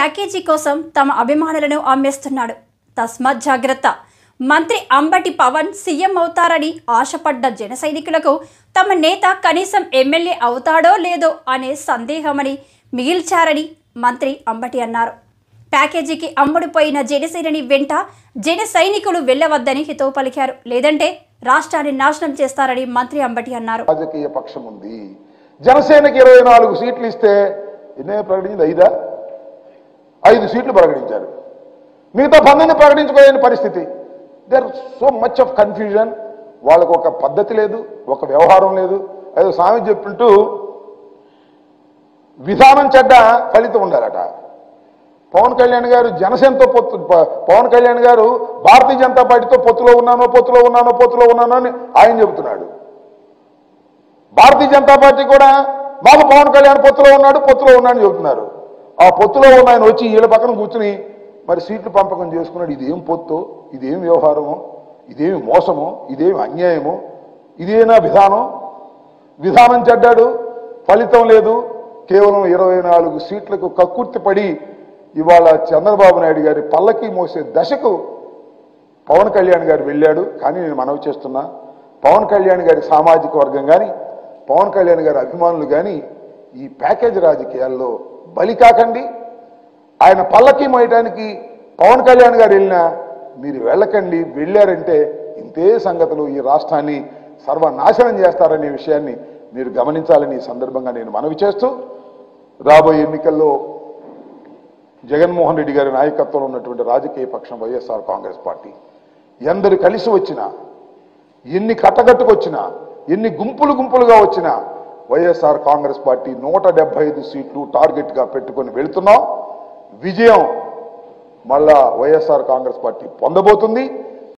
Package కోసం తమ అభిమానులను అమ్మేస్తున్నాడు. తస్మాత్ జాగ్రత్త. మంత్రి అంబటి పవన్ సీఎం అవుతారని ఆశపడ్డ జన సైనికులకు తమ నేత కనీసం ఎమ్మెల్యే అవుతాడో లేదో అనే సందేహమని మిగిల్చారని మంత్రి అంబటి అన్నారు. ప్యాకేజీకి అమ్ముడుపోయిన జనసేనని వెంట జన సైనికులు వెళ్లవద్దని హితవు పలికారు. లేదంటే రాష్ట్రాన్ని నాశనం చేస్తారని మంత్రి అంబటి అన్నారు. రాజకీయ పక్షం ఉంది. జనసేనకి 24 సీట్లు ఇస్తే ఎన్నే ప్రకటించింది? 5 సీట్లు ప్రకటించారు. మిగతా 12 ప్రకటించుకోలేని పరిస్థితి. There so much of confusion. వాళ్ళకు ఒక పద్ధతి లేదు, ఒక వ్యవహారం లేదు. ఏదో స్వామి చెప్పినట్టు విధానం చెడ్డ, ఫలితం ఉండాలట. పవన్ కళ్యాణ్ గారు జనసేనతో పొత్తు, పవన్ కళ్యాణ్ గారు భారతీయ జనతా పార్టీతో పొత్తులో ఉన్నానో అని ఆయన చెబుతున్నాడు. భారతీయ జనతా పార్టీ కూడా మాకు పవన్ కళ్యాణ్ పొత్తులో ఉన్నాడని చెబుతున్నారు. ఆ పొత్తులో ఉన్న ఆయన వచ్చి వీళ్ళ పక్కన కూర్చుని మరి సీట్లు పంపకం చేసుకున్నాడు. ఇదేం పొత్తు, ఇదేం వ్యవహారమో, ఇదేమి మోసమో, ఇదేమి అన్యాయమో, ఇదేనా విధానం చెడ్డాడు, ఫలితం లేదు. కేవలం 24 సీట్లకు కక్కుర్తి పడి ఇవాళ చంద్రబాబు నాయుడు గారి పల్లకి మోసే దశకు పవన్ కళ్యాణ్ గారు వెళ్ళాడు. కానీ నేను మనవి చేస్తున్నా, పవన్ కళ్యాణ్ గారి సామాజిక వర్గం కానీ, పవన్ కళ్యాణ్ గారి అభిమానులు కానీ ఈ ప్యాకేజ్ రాజకీయాల్లో బలి కాకండి. ఆయన పల్లకి మోయటానికి పవన్ కళ్యాణ్ గారు వెళ్ళినా మీరు వెళ్ళకండి. వెళ్ళారంటే ఇంతే సంగతులు ఈ రాష్ట్రాన్ని సర్వనాశనం చేస్తారనే విషయాన్ని మీరు గమనించాలని ఈ సందర్భంగా నేను మనవి చేస్తూ, రాబోయే ఎన్నికల్లో జగన్మోహన్ రెడ్డి గారి నాయకత్వంలో ఉన్నటువంటి రాజకీయ పక్షం వైఎస్ఆర్ కాంగ్రెస్ పార్టీ ఎందరు కలిసి వచ్చినా, ఎన్ని కట్టగట్టుకొచ్చినా, ఎన్ని గుంపులుగా వచ్చినా వైఎస్ఆర్ కాంగ్రెస్ పార్టీ 175 సీట్లు టార్గెట్గా పెట్టుకొని వెళుతున్నాం. విజయం మళ్ళా వైఎస్ఆర్ కాంగ్రెస్ పార్టీ పొందబోతుంది.